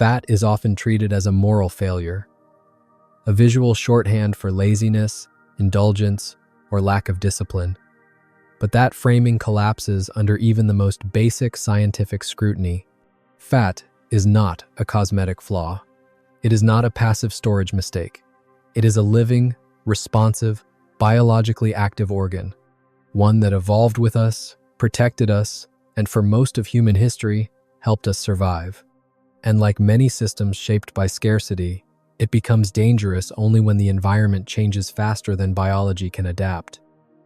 Fat is often treated as a moral failure, a visual shorthand for laziness, indulgence, or lack of discipline. But that framing collapses under even the most basic scientific scrutiny. Fat is not a cosmetic flaw. It is not a passive storage mistake. It is a living, responsive, biologically active organ, one that evolved with us, protected us, and for most of human history, helped us survive. And like many systems shaped by scarcity, it becomes dangerous only when the environment changes faster than biology can adapt.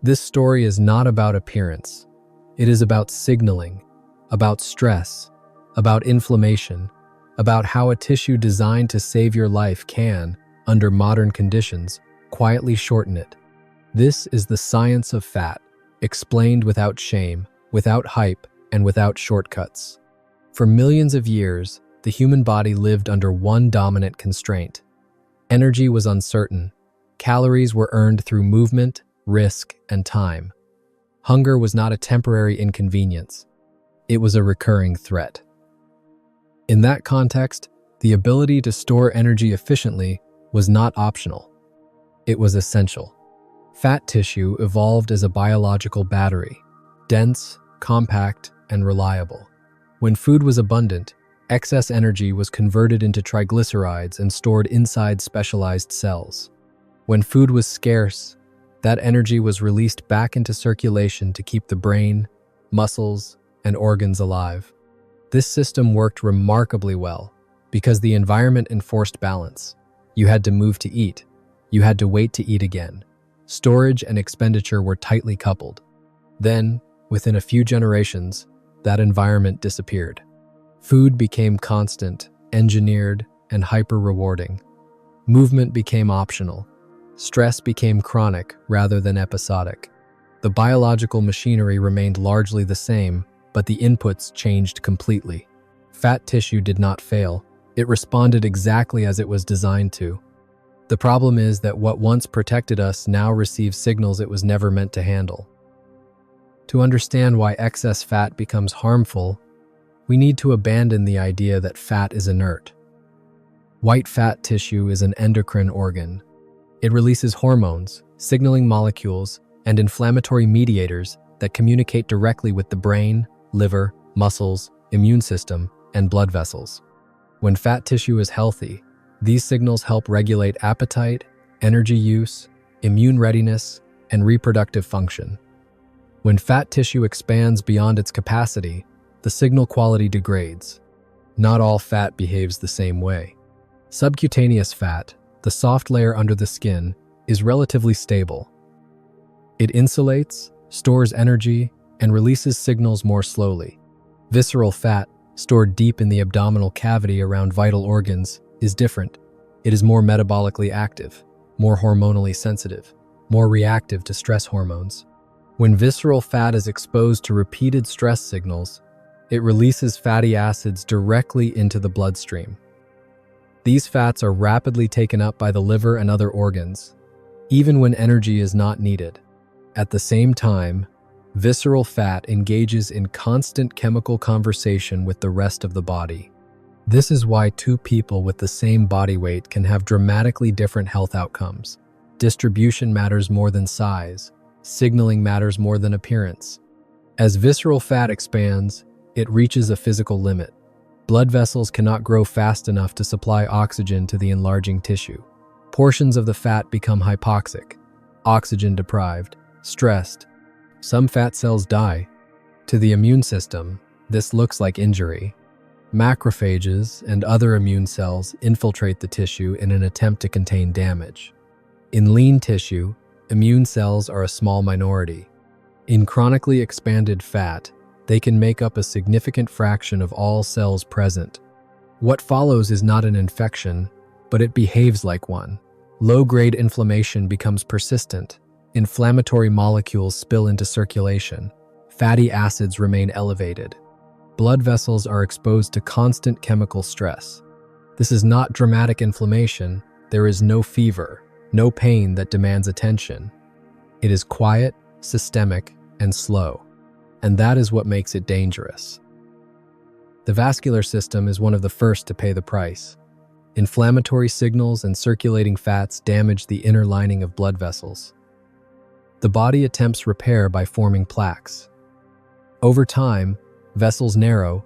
This story is not about appearance. It is about signaling, about stress, about inflammation, about how a tissue designed to save your life can, under modern conditions, quietly shorten it. This is the science of fat, explained without shame, without hype, and without shortcuts. For millions of years, the human body lived under one dominant constraint. Energy was uncertain. Calories were earned through movement, risk, and time. Hunger was not a temporary inconvenience. It was a recurring threat. In that context, the ability to store energy efficiently was not optional. It was essential. Fat tissue evolved as a biological battery, dense, compact, and reliable. When food was abundant, excess energy was converted into triglycerides and stored inside specialized cells. When food was scarce, that energy was released back into circulation to keep the brain, muscles, and organs alive. This system worked remarkably well because the environment enforced balance. You had to move to eat. You had to wait to eat again. Storage and expenditure were tightly coupled. Then, within a few generations, that environment disappeared. Food became constant, engineered, and hyper-rewarding. Movement became optional. Stress became chronic rather than episodic. The biological machinery remained largely the same, but the inputs changed completely. Fat tissue did not fail. It responded exactly as it was designed to. The problem is that what once protected us now receives signals it was never meant to handle. To understand why excess fat becomes harmful, we need to abandon the idea that fat is inert. White fat tissue is an endocrine organ. It releases hormones, signaling molecules, and inflammatory mediators that communicate directly with the brain, liver, muscles, immune system, and blood vessels. When fat tissue is healthy, these signals help regulate appetite, energy use, immune readiness, and reproductive function. When fat tissue expands beyond its capacity, the signal quality degrades. Not all fat behaves the same way. Subcutaneous fat, the soft layer under the skin, is relatively stable. It insulates, stores energy, and releases signals more slowly. Visceral fat, stored deep in the abdominal cavity around vital organs, is different. It is more metabolically active, more hormonally sensitive, more reactive to stress hormones. When visceral fat is exposed to repeated stress signals, it releases fatty acids directly into the bloodstream. These fats are rapidly taken up by the liver and other organs, even when energy is not needed. At the same time, visceral fat engages in constant chemical conversation with the rest of the body. This is why two people with the same body weight can have dramatically different health outcomes. Distribution matters more than size. Signaling matters more than appearance. As visceral fat expands, it reaches a physical limit. Blood vessels cannot grow fast enough to supply oxygen to the enlarging tissue. Portions of the fat become hypoxic, oxygen deprived, stressed. Some fat cells die. To the immune system, this looks like injury. Macrophages and other immune cells infiltrate the tissue in an attempt to contain damage. In lean tissue, immune cells are a small minority. In chronically expanded fat, they can make up a significant fraction of all cells present. What follows is not an infection, but it behaves like one. Low-grade inflammation becomes persistent. Inflammatory molecules spill into circulation. Fatty acids remain elevated. Blood vessels are exposed to constant chemical stress. This is not dramatic inflammation. There is no fever, no pain that demands attention. It is quiet, systemic, and slow. And that is what makes it dangerous. The vascular system is one of the first to pay the price. Inflammatory signals and circulating fats damage the inner lining of blood vessels. The body attempts repair by forming plaques. Over time, vessels narrow,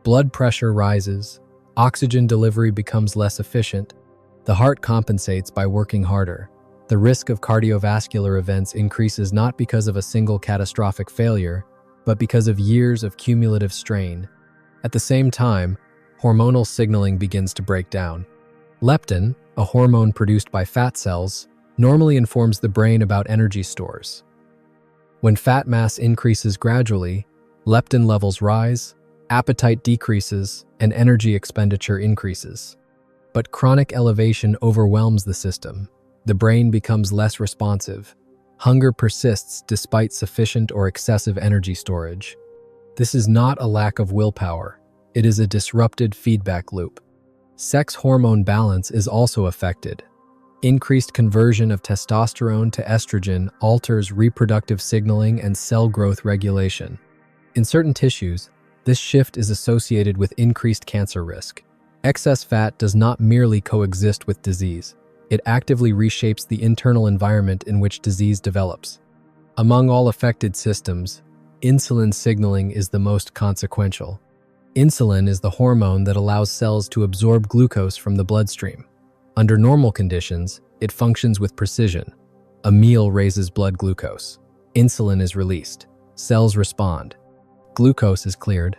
blood pressure rises, oxygen delivery becomes less efficient, the heart compensates by working harder. The risk of cardiovascular events increases not because of a single catastrophic failure, but because of years of cumulative strain. At the same time, hormonal signaling begins to break down. Leptin, a hormone produced by fat cells, normally informs the brain about energy stores. When fat mass increases gradually, leptin levels rise, appetite decreases, and energy expenditure increases. But chronic elevation overwhelms the system. The brain becomes less responsive. Hunger persists despite sufficient or excessive energy storage. This is not a lack of willpower. It is a disrupted feedback loop. Sex hormone balance is also affected. Increased conversion of testosterone to estrogen alters reproductive signaling and cell growth regulation. In certain tissues, this shift is associated with increased cancer risk. Excess fat does not merely coexist with disease. It actively reshapes the internal environment in which disease develops. Among all affected systems, insulin signaling is the most consequential. Insulin is the hormone that allows cells to absorb glucose from the bloodstream. Under normal conditions, it functions with precision. A meal raises blood glucose. Insulin is released. Cells respond. Glucose is cleared.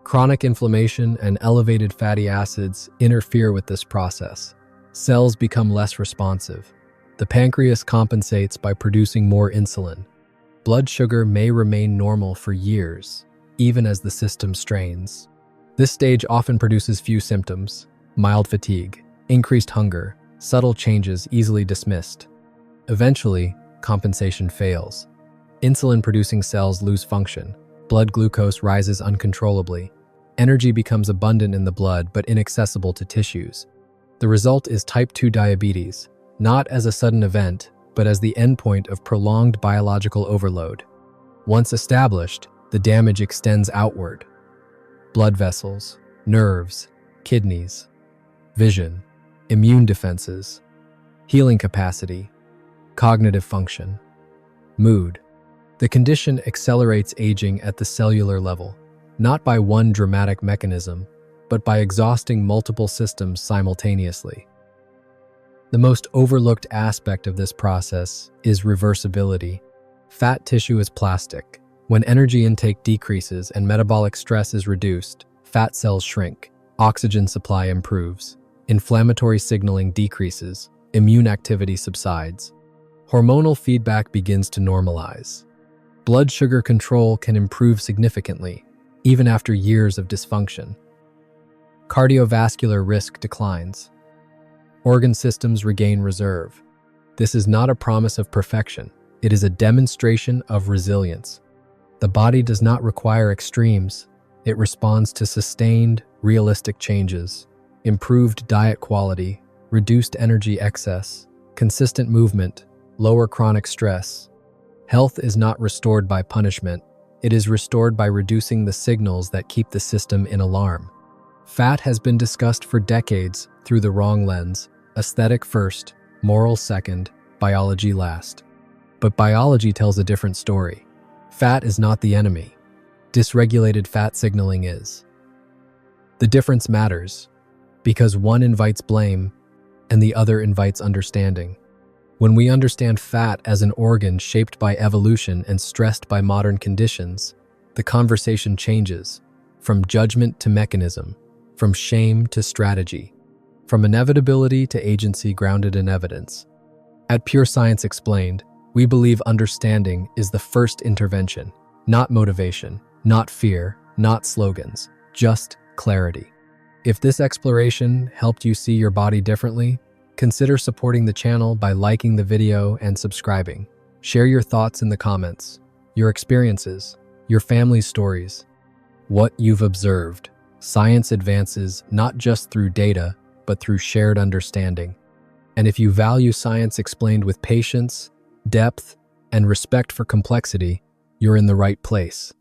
Chronic inflammation and elevated fatty acids interfere with this process. Cells become less responsive. The pancreas compensates by producing more insulin. Blood sugar may remain normal for years, even as the system strains. This stage often produces few symptoms: mild fatigue, increased hunger, subtle changes easily dismissed. Eventually, compensation fails. Insulin-producing cells lose function. Blood glucose rises uncontrollably. Energy becomes abundant in the blood but inaccessible to tissues. The result is type 2 diabetes, not as a sudden event, but as the endpoint of prolonged biological overload. Once established, the damage extends outward. Blood vessels, nerves, kidneys, vision, immune defenses, healing capacity, cognitive function, mood. The condition accelerates aging at the cellular level, not by one dramatic mechanism, but by exhausting multiple systems simultaneously. The most overlooked aspect of this process is reversibility. Fat tissue is plastic. When energy intake decreases and metabolic stress is reduced, fat cells shrink, oxygen supply improves, inflammatory signaling decreases, immune activity subsides. Hormonal feedback begins to normalize. Blood sugar control can improve significantly, even after years of dysfunction. Cardiovascular risk declines. Organ systems regain reserve. This is not a promise of perfection. It is a demonstration of resilience. The body does not require extremes. It responds to sustained, realistic changes. Improved diet quality, reduced energy excess, consistent movement, lower chronic stress. Health is not restored by punishment. It is restored by reducing the signals that keep the system in alarm. Fat has been discussed for decades through the wrong lens: aesthetic first, moral second, biology last. But biology tells a different story. Fat is not the enemy. Dysregulated fat signaling is. The difference matters because one invites blame and the other invites understanding. When we understand fat as an organ shaped by evolution and stressed by modern conditions, the conversation changes from judgment to mechanism, from shame to strategy, from inevitability to agency grounded in evidence. At Pure Science Explained, we believe understanding is the first intervention, not motivation, not fear, not slogans, just clarity. If this exploration helped you see your body differently, consider supporting the channel by liking the video and subscribing. Share your thoughts in the comments, your experiences, your family's stories, what you've observed. Science advances not just through data, but through shared understanding. And if you value science explained with patience, depth, and respect for complexity, you're in the right place.